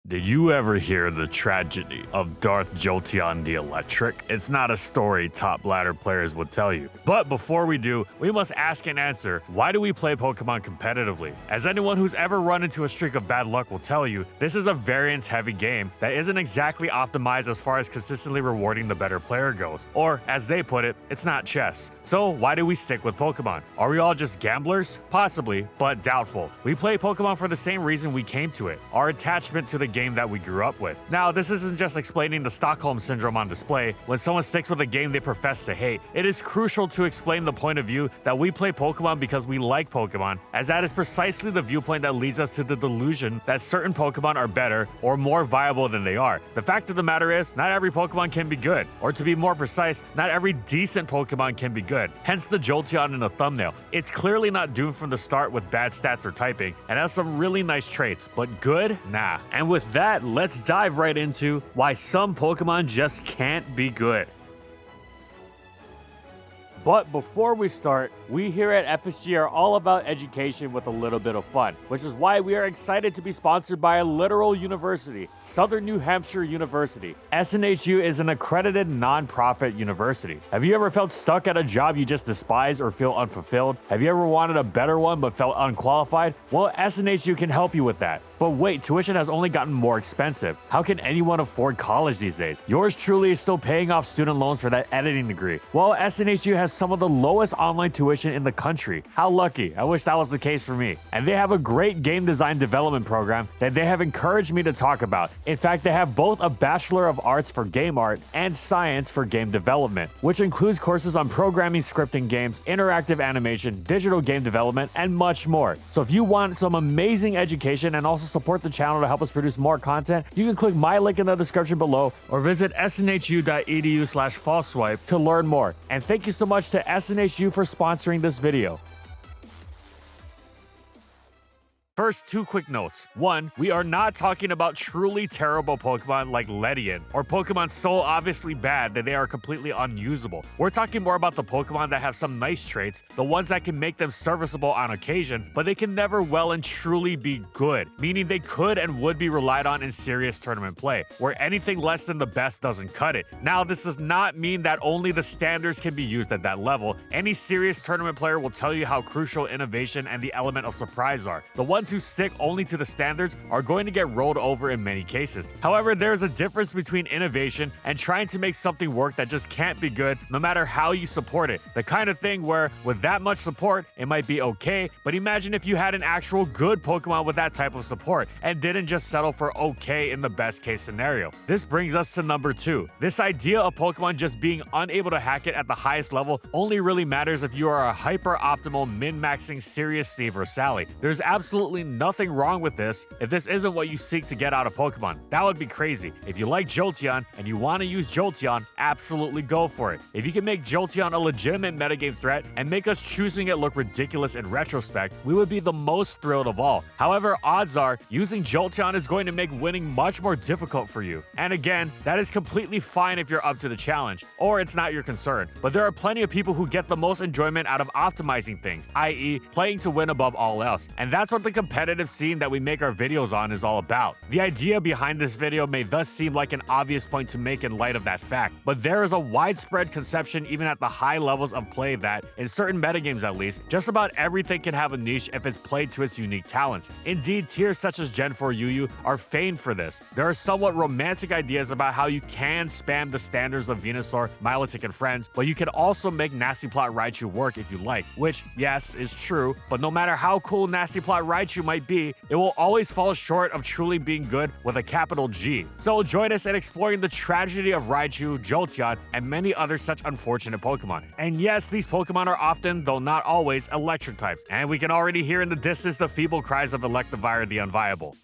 Did you ever hear the tragedy of Darth Jolteon the Electric? It's not a story top ladder players would tell you. But before we do, we must ask and answer, why do we play Pokemon competitively? As anyone who's ever run into a streak of bad luck will tell you, this is a variance-heavy game that isn't exactly optimized as far as consistently rewarding the better player goes. Or, as they put it, it's not chess. So why do we stick with Pokemon? Are we all just gamblers? Possibly, but doubtful. We play Pokemon for the same reason we came to it, our attachment to the game that we grew up with. Now, this isn't just explaining the Stockholm Syndrome on display when someone sticks with a game they profess to hate. It is crucial to explain the point of view that we play Pokemon because we like Pokemon, as that is precisely the viewpoint that leads us to the delusion that certain Pokemon are better or more viable than they are. The fact of the matter is, not every Pokemon can be good, or to be more precise, not every decent Pokemon can be good. Hence the Jolteon in the thumbnail. It's clearly not doomed from the start with bad stats or typing, and has some really nice traits, but good? Nah. And with that, let's dive right into why some Pokemon just can't be good. But before we start, we here at FSG are all about education with a little bit of fun, which is why we are excited to be sponsored by a literal university, Southern New Hampshire University. SNHU is an accredited non-profit university. Have you ever felt stuck at a job you just despise or feel unfulfilled? Have you ever wanted a better one but felt unqualified? Well, SNHU can help you with that. But wait, tuition has only gotten more expensive. How can anyone afford college these days? Yours truly is still paying off student loans for that editing degree, while SNHU has some of the lowest online tuition in the country. How lucky. I wish that was the case for me. And they have a great game design development program that they have encouraged me to talk about. In fact, they have both a Bachelor of Arts for Game Art and Science for Game Development, which includes courses on programming, scripting games, interactive animation, digital game development, and much more. So if you want some amazing education and also support the channel to help us produce more content, you can click my link in the description below or visit snhu.edu/fallswipe to learn more. And thank you so much to SNHU for sponsoring this video. First, two quick notes. One, we are not talking about truly terrible Pokemon like Ledian, or Pokemon so obviously bad that they are completely unusable. We're talking more about the Pokemon that have some nice traits, the ones that can make them serviceable on occasion, but they can never well and truly be good, meaning they could and would be relied on in serious tournament play, where anything less than the best doesn't cut it. Now, this does not mean that only the standards can be used at that level. Any serious tournament player will tell you how crucial innovation and the element of surprise are. The ones who stick only to the standards are going to get rolled over in many cases. However, there's a difference between innovation and trying to make something work that just can't be good no matter how you support it. The kind of thing where with that much support, it might be okay, but imagine if you had an actual good Pokemon with that type of support and didn't just settle for okay in the best case scenario. This brings us to number 2. This idea of Pokemon just being unable to hack it at the highest level only really matters if you are a hyper-optimal min-maxing serious Steve or Sally. There's absolutely nothing wrong with this if this isn't what you seek to get out of Pokemon. That would be crazy. If you like Jolteon and you want to use Jolteon, absolutely go for it. If you can make Jolteon a legitimate metagame threat and make us choosing it look ridiculous in retrospect, we would be the most thrilled of all. However, odds are using Jolteon is going to make winning much more difficult for you. And again, that is completely fine if you're up to the challenge, or it's not your concern. But there are plenty of people who get the most enjoyment out of optimizing things, i.e. playing to win above all else. And that's what the competitive scene that we make our videos on is all about. The idea behind this video may thus seem like an obvious point to make in light of that fact, but there is a widespread conception even at the high levels of play that, in certain metagames at least, just about everything can have a niche if it's played to its unique talents. Indeed, tiers such as Gen 4 UU are famed for this. There are somewhat romantic ideas about how you can spam the standards of Venusaur, Milotic, and friends, but you can also make Nasty Plot Raichu work if you like, which, yes, is true, but no matter how cool Nasty Plot Raichu might be, it will always fall short of truly being good with a capital G. So join us in exploring the tragedy of Raichu, Jolteon, and many other such unfortunate Pokemon. And yes, these Pokemon are often, though not always, electric types, and we can already hear in the distance the feeble cries of Electivire the Unviable.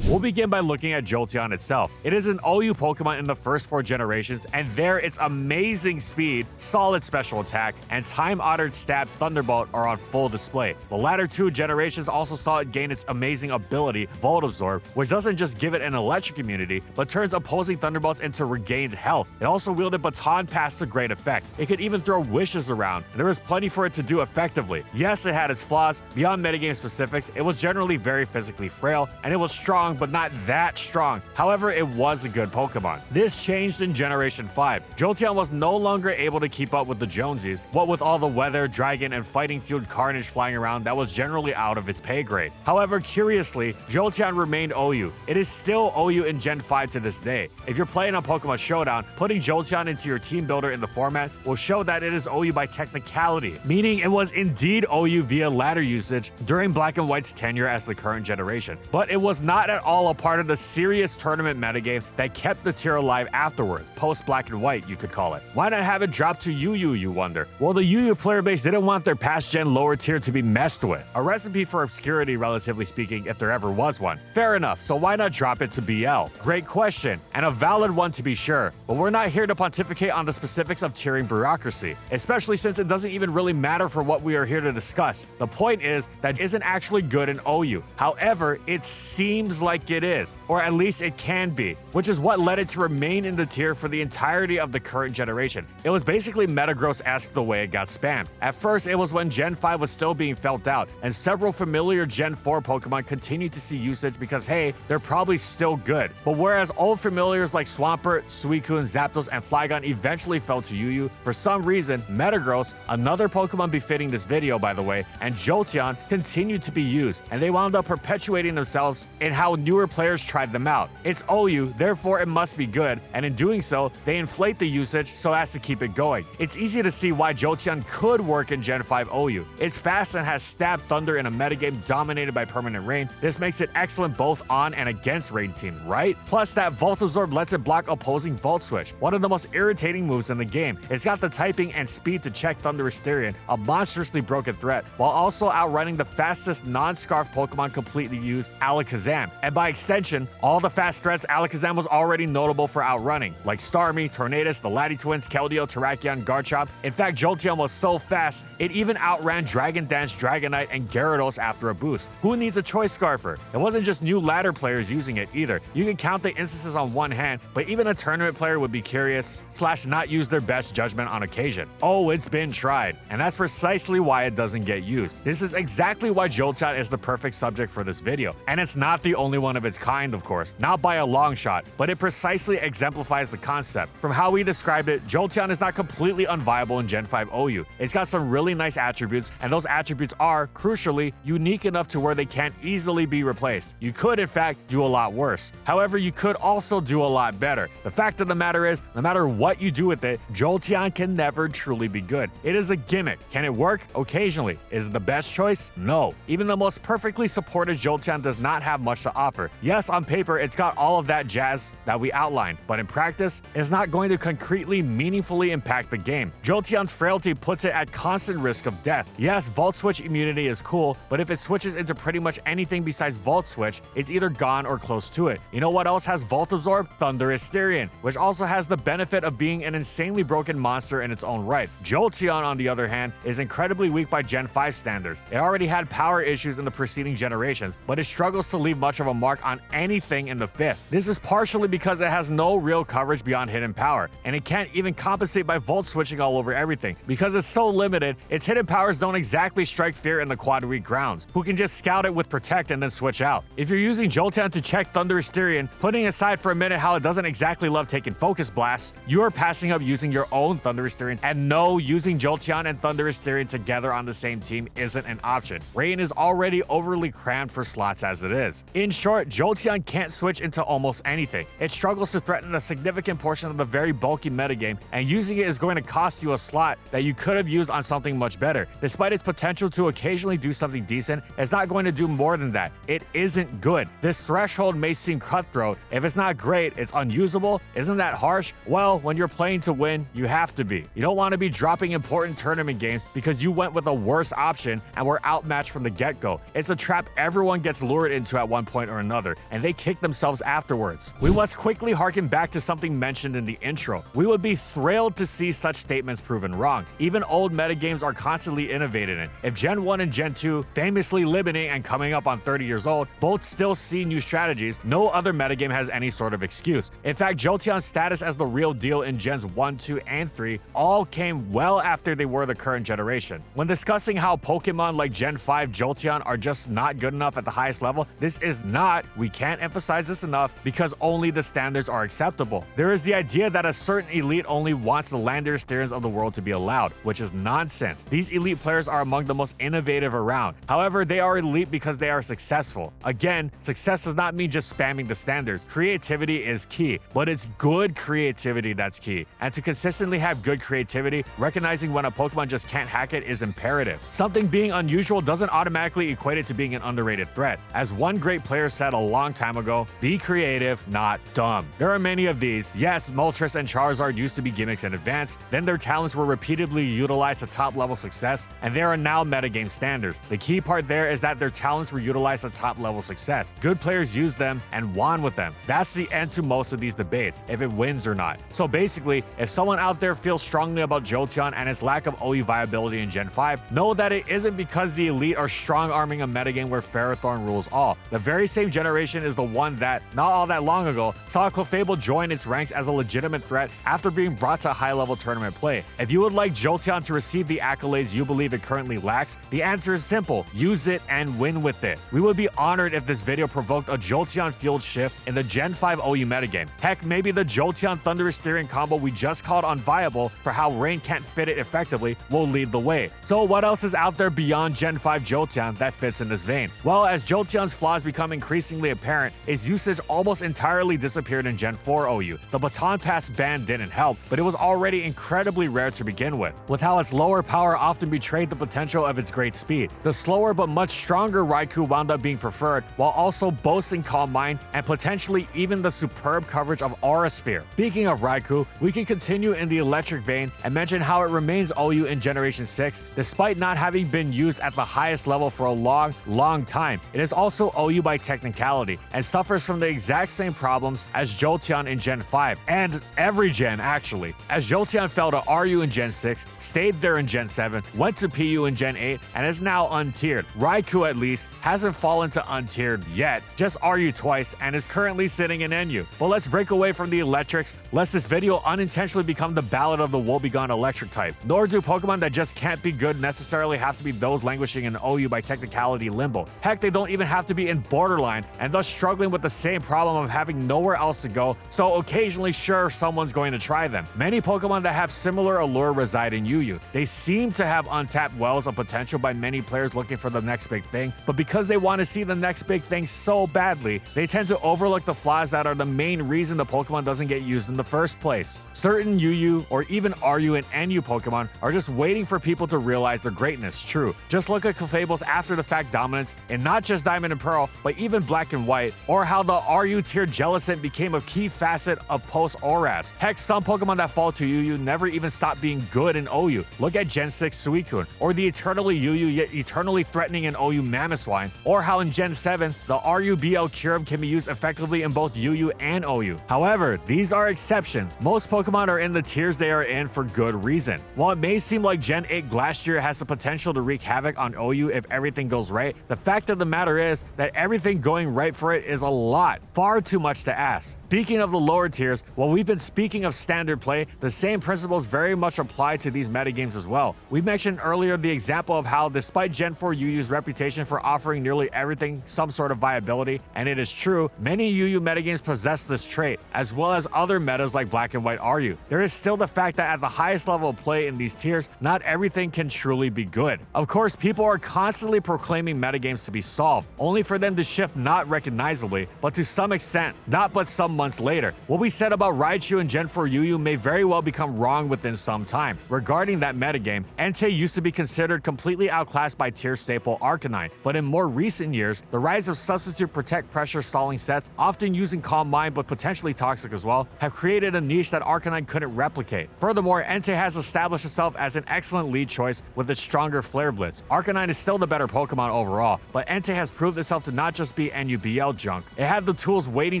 We'll begin by looking at Jolteon itself. It is an OU Pokemon in the first 4 generations, and there its amazing speed, solid special attack, and time-honored stab Thunderbolt are on full display. The latter 2 generations also saw it gain its amazing ability, Volt Absorb, which doesn't just give it an electric immunity, but turns opposing Thunderbolts into regained health. It also wielded Baton Pass to great effect. It could even throw wishes around, and there was plenty for it to do effectively. Yes, it had its flaws. Beyond metagame specifics, it was generally very physically frail, and it was strong, but not that strong. However, it was a good Pokemon. This changed in Generation 5. Jolteon was no longer able to keep up with the Jonesies. What with all the weather, dragon, and fighting-fueled carnage flying around, that was generally out of its pay grade. However, curiously, Jolteon remained OU. It is still OU in Gen 5 to this day. If you're playing on Pokemon Showdown, putting Jolteon into your team builder in the format will show that it is OU by technicality, meaning it was indeed OU via ladder usage during Black and White's tenure as the current generation. But it was not at all a part of the serious tournament metagame that kept the tier alive afterwards, post Black and White, you could call it. Why not have it drop to UU, you wonder? Well, the UU player base didn't want their past gen lower tier to be messed with. A recipe for obscurity, relatively speaking, if there ever was one. Fair enough, so why not drop it to BL? Great question, and a valid one to be sure, but we're not here to pontificate on the specifics of tiering bureaucracy, especially since it doesn't even really matter for what we are here to discuss. The point is that it isn't actually good in OU. However, it seems like it is, or at least it can be, which is what led it to remain in the tier for the entirety of the current generation. It was basically Metagross-esque the way it got spammed. At first, it was when Gen 5 was still being felt out, and several familiar Gen 4 Pokemon continued to see usage because, hey, they're probably still good. But whereas old familiars like Swampert, Suicune, Zapdos, and Flygon eventually fell to UU, for some reason, Metagross, another Pokemon befitting this video by the way, and Jolteon continued to be used, and they wound up perpetuating themselves in how newer players tried them out. It's OU, therefore it must be good, and in doing so, they inflate the usage so as to keep it going. It's easy to see why Jolteon could work in Gen 5 OU. It's fast and has Stab Thunder in a metagame dominated by Permanent Rain. This makes it excellent both on and against rain teams, right? Plus that Volt Absorb lets it block opposing Volt Switch, one of the most irritating moves in the game. It's got the typing and speed to check Thundurus Therian, a monstrously broken threat, while also outrunning the fastest non-Scarf Pokemon completely used, Alakazam. And by extension, all the fast threats Alakazam was already notable for outrunning, like Starmie, Tornadus, the Lati Twins, Keldeo, Terrakion, Garchomp. In fact, Jolteon was so fast, it even outran Dragon Dance, Dragonite, and Gyarados after a boost. Who needs a Choice Scarfer? It wasn't just new ladder players using it either. You can count the instances on one hand, but even a tournament player would be curious / not use their best judgment on occasion. Oh, it's been tried, and that's precisely why it doesn't get used. This is exactly why Jolteon is the perfect subject for this video, and it's not the only one of its kind, of course, not by a long shot, but it precisely exemplifies the concept. From how we described it, Jolteon is not completely unviable in Gen 5 OU. It's got some really nice attributes, and those attributes are, crucially, unique enough to where they can't easily be replaced. You could, in fact, do a lot worse. However, you could also do a lot better. The fact of the matter is, no matter what you do with it, Jolteon can never truly be good. It is a gimmick. Can it work? Occasionally. Is it the best choice? No. Even the most perfectly supported Jolteon does not have much to offer. Yes, on paper, it's got all of that jazz that we outlined, but in practice, it's not going to concretely, meaningfully impact the game. Jolteon's frailty puts it at constant risk of death. Yes, Volt Switch immunity is cool, but if it switches into pretty much anything besides Volt Switch, it's either gone or close to it. You know what else has Volt Absorb? Thundurus Therian, which also has the benefit of being an insanely broken monster in its own right. Jolteon, on the other hand, is incredibly weak by Gen 5 standards. It already had power issues in the preceding generations, but it struggles to leave much of a mark on anything in the 5th. This is partially because it has no real coverage beyond hidden power, and it can't even compensate by Volt Switching all over everything. Because it's so limited, its hidden powers don't exactly strike fear in the quad weak grounds, who can just scout it with Protect and then switch out. If you're using Jolteon to check Thundurus Therian, putting aside for a minute how it doesn't exactly love taking focus blasts, you are passing up using your own Thundurus Therian, and no, using Jolteon and Thundurus Therian together on the same team isn't an option. Rain is already overly crammed for slots as it is. In short, Jolteon can't switch into almost anything. It struggles to threaten a significant portion of the very bulky metagame, and using it is going to cost you a slot that you could have used on something much better. Despite its potential to occasionally do something decent, it's not going to do more than that. It isn't good. This threshold may seem cutthroat. If it's not great, it's unusable. Isn't that harsh? Well, when you're playing to win, you have to be. You don't want to be dropping important tournament games because you went with a worse option and were outmatched from the get-go. It's a trap everyone gets lured into at one point or or another, and they kick themselves afterwards. We must quickly harken back to something mentioned in the intro. We would be thrilled to see such statements proven wrong. Even old metagames are constantly innovated in. If Gen 1 and Gen 2, famously limiting and coming up on 30 years old, both still see new strategies, no other metagame has any sort of excuse. In fact, Jolteon's status as the real deal in Gens 1, 2, and 3 all came well after they were the current generation. When discussing how Pokemon like Gen 5 Jolteon are just not good enough at the highest level, this is not, we can't emphasize this enough, because only the standards are acceptable. There is the idea that a certain elite only wants the Landorus of the world to be allowed, which is nonsense. These elite players are among the most innovative around. However, they are elite because they are successful. Again, success does not mean just spamming the standards. Creativity is key, but it's good creativity that's key. And to consistently have good creativity, recognizing when a Pokemon just can't hack it is imperative. Something being unusual doesn't automatically equate it to being an underrated threat. As one great player said a long time ago, be creative, not dumb. There are many of these. Yes, Moltres and Charizard used to be gimmicks in advance, then their talents were repeatedly utilized to top level success, and they are now metagame standards. The key part there is that their talents were utilized to top level success. Good players used them and won with them. That's the end to most of these debates, if it wins or not. So basically, if someone out there feels strongly about Jolteon and its lack of OU viability in Gen 5, know that it isn't because the elite are strong-arming a metagame where Ferrothorn rules all. The very same generation is the one that, not all that long ago, saw Clefable join its ranks as a legitimate threat after being brought to high-level tournament play. If you would like Jolteon to receive the accolades you believe it currently lacks, the answer is simple: use it and win with it. We would be honored if this video provoked a Jolteon-fueled shift in the Gen 5 OU metagame. Heck, maybe the Jolteon Thunderous Therian combo we just called unviable for how Rain can't fit it effectively will lead the way. So what else is out there beyond Gen 5 Jolteon that fits in this vein? Well, as Jolteon's flaws become increasingly apparent, its usage almost entirely disappeared in Gen 4 OU. The Baton Pass ban didn't help, but it was already incredibly rare to begin with how its lower power often betrayed the potential of its great speed. The slower but much stronger Raikou wound up being preferred, while also boasting Calm Mind and potentially even the superb coverage of Aura Sphere. Speaking of Raikou, we can continue in the electric vein and mention how it remains OU in Generation 6, despite not having been used at the highest level for a long time. It is also OU by technicality, and suffers from the exact same problems as Jolteon in Gen 5, and every gen actually, as Jolteon fell to RU in Gen 6, stayed there in Gen 7, went to PU in Gen 8, and is now untiered. Raikou, at least, hasn't fallen to untiered yet, just RU twice, and is currently sitting in NU. But let's break away from the electrics, lest this video unintentionally become the ballad of the woebegone electric type. Nor do Pokemon that just can't be good necessarily have to be those languishing in OU by technicality limbo. Heck, they don't even have to be in borderline, and thus struggling with the same problem of having nowhere else to go, so occasionally sure someone's going to try them. Many Pokemon that have similar allure reside in UU. They seem to have untapped wells of potential by many players looking for the next big thing, but because they want to see the next big thing so badly, they tend to overlook the flaws that are the main reason the Pokemon doesn't get used in the first place. Certain UU or even RU and NU Pokemon are just waiting for people to realize their greatness. True, just look at Clefable's after the fact dominance in not just Diamond and Pearl, but even Black and White, or how the RU tier Jellicent became a key facet of post-ORAS. Heck, some Pokemon that fall to UU never even stop being good in OU. Look at Gen 6 Suicune, or the eternally UU yet eternally threatening in OU Mamoswine, or how in Gen 7, the RU-BL Kyurem can be used effectively in both UU and OU. However, these are exceptions. Most Pokemon are in the tiers they are in for good reason. While it may seem like Gen 8 Glastrier has the potential to wreak havoc on OU if everything goes right, the fact of the matter is that everything going right for it is a lot, far too much to ask. Speaking of the lower tiers, while we've been speaking of standard play, the same principles very much apply to these metagames as well. We mentioned earlier the example of how, despite Gen 4 UU's reputation for offering nearly everything some sort of viability, and it is true, many UU metagames possess this trait, as well as other metas like Black and White RU. There is still the fact that at the highest level of play in these tiers, not everything can truly be good. Of course, people are constantly proclaiming metagames to be solved, only for them to shift not recognizably, but to some extent, not but some months later. What we said about Raichu and Gen 4 UU may very well become wrong within some time. Regarding that metagame, Entei used to be considered completely outclassed by tier staple Arcanine, but in more recent years, the rise of substitute protect pressure stalling sets, often using Calm Mind but potentially toxic as well, have created a niche that Arcanine couldn't replicate. Furthermore, Entei has established itself as an excellent lead choice with its stronger Flare Blitz. Arcanine is still the better Pokemon overall, but Entei has proved itself to not just be shitty NUBL junk. It had the tools waiting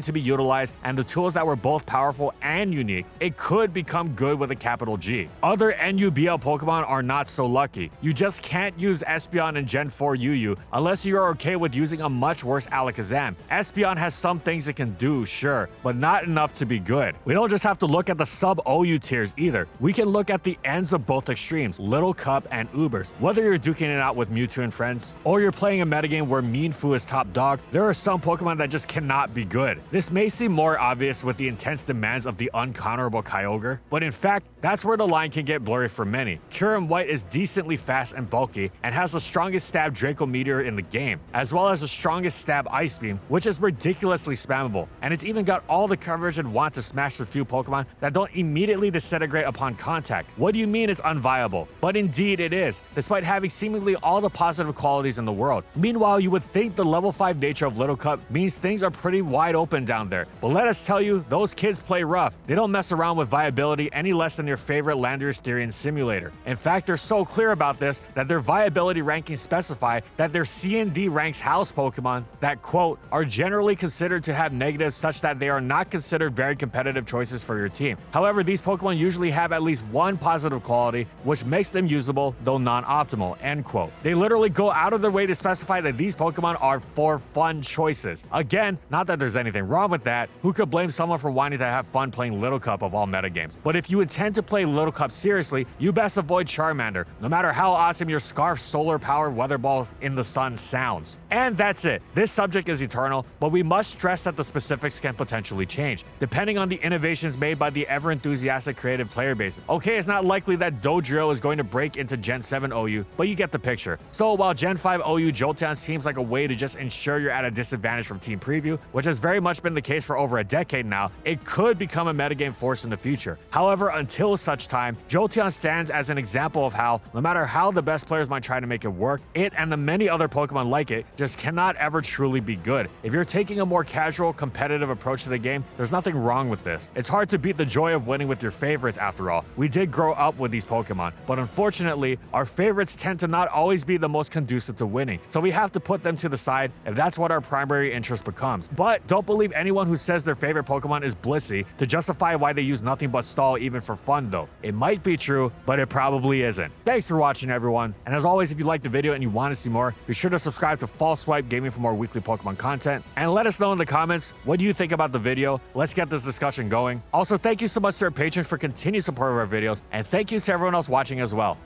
to be utilized and the tools that were both powerful and unique. It could become good with a capital G. Other NUBL Pokemon are not so lucky. You just can't use Espeon and Gen 4 UU unless you are okay with using a much worse Alakazam. Espeon has some things it can do, sure, but not enough to be good. We don't just have to look at the sub-OU tiers either. We can look at the ends of both extremes, Little Cup and Ubers. Whether you're duking it out with Mewtwo and friends, or you're playing a metagame where Mienfoo is top dog, there are some Pokemon that just cannot be good. This may seem more obvious with the intense demands of the uncounterable Kyogre, but in fact, that's where the line can get blurry for many. Kyurem White is decently fast and bulky, and has the strongest stab Draco Meteor in the game, as well as the strongest stab Ice Beam, which is ridiculously spammable, and it's even got all the coverage and want to smash the few Pokemon that don't immediately disintegrate upon contact. What do you mean it's unviable? But indeed it is, despite having seemingly all the positive qualities in the world. Meanwhile, you would think the level 5 nature of Little Cup means things are pretty wide open down there, but let us tell you, those kids play rough. They don't mess around with viability any less than your favorite Landorus Therian simulator. In fact, they're so clear about this that their viability rankings specify that their C&D ranks house Pokemon that, quote, are generally considered to have negatives such that they are not considered very competitive choices for your team. However, these Pokemon usually have at least one positive quality, which makes them usable, though non-optimal, end quote. They literally go out of their way to specify that these Pokemon are for fun choices. Again, not that there's anything wrong with that. Who could blame someone for wanting to have fun playing Little Cup of all metagames? But if you intend to play Little Cup seriously, you best avoid Charmander, no matter how awesome your Scarf Solar Power Weather Ball in the Sun sounds. And that's it. This subject is eternal, but we must stress that the specifics can potentially change, depending on the innovations made by the ever-enthusiastic creative player base. Okay, it's not likely that Dodrio is going to break into Gen 7 OU, but you get the picture. So while Gen 5 OU Jolteon seems like a way to just ensure you're at a disadvantage from Team Preview, which has very much been the case for over a decade now, it could become a metagame force in the future. However, until such time, Jolteon stands as an example of how, no matter how the best players might try to make it work, it and the many other Pokemon like it just cannot ever truly be good. If you're taking a more casual, competitive approach to the game, there's nothing wrong with this. It's hard to beat the joy of winning with your favorites after all. We did grow up with these Pokemon, but unfortunately, our favorites tend to not always be the most conducive to winning, so we have to put them to the side if that's what our primary interest becomes. But don't believe anyone who says their favorite Pokemon is Blissey to justify why they use nothing but Stall even for fun though. It might be true, but it probably isn't. Thanks for watching everyone, and as always, if you liked the video and you want to see more, be sure to subscribe to False Swipe Gaming for more weekly Pokemon content, and let us know in the comments what do you think about the video. Let's get this discussion going. Also, thank you so much to our patrons for continued support of our videos, and thank you to everyone else watching as well.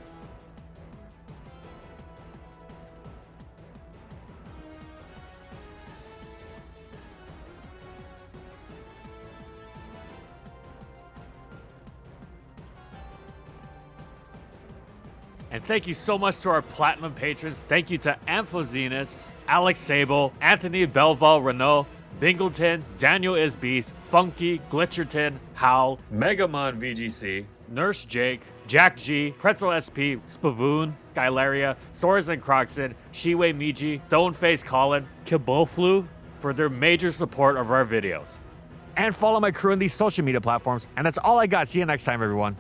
And thank you so much to our Platinum patrons. Thank you to Amphozenus, Alex Sable, Anthony Belval Renault, Bingleton, Daniel Isbeast, Funky, Glitcherton, Howl, Megamon VGC, Nurse Jake, Jack G, Pretzel SP, Spavoon, Skylaria, Soares and Croxon, Shiwei Miji, Stoneface Colin, Kiboflu for their major support of our videos. And follow my crew on these social media platforms. And that's all I got. See you next time, everyone.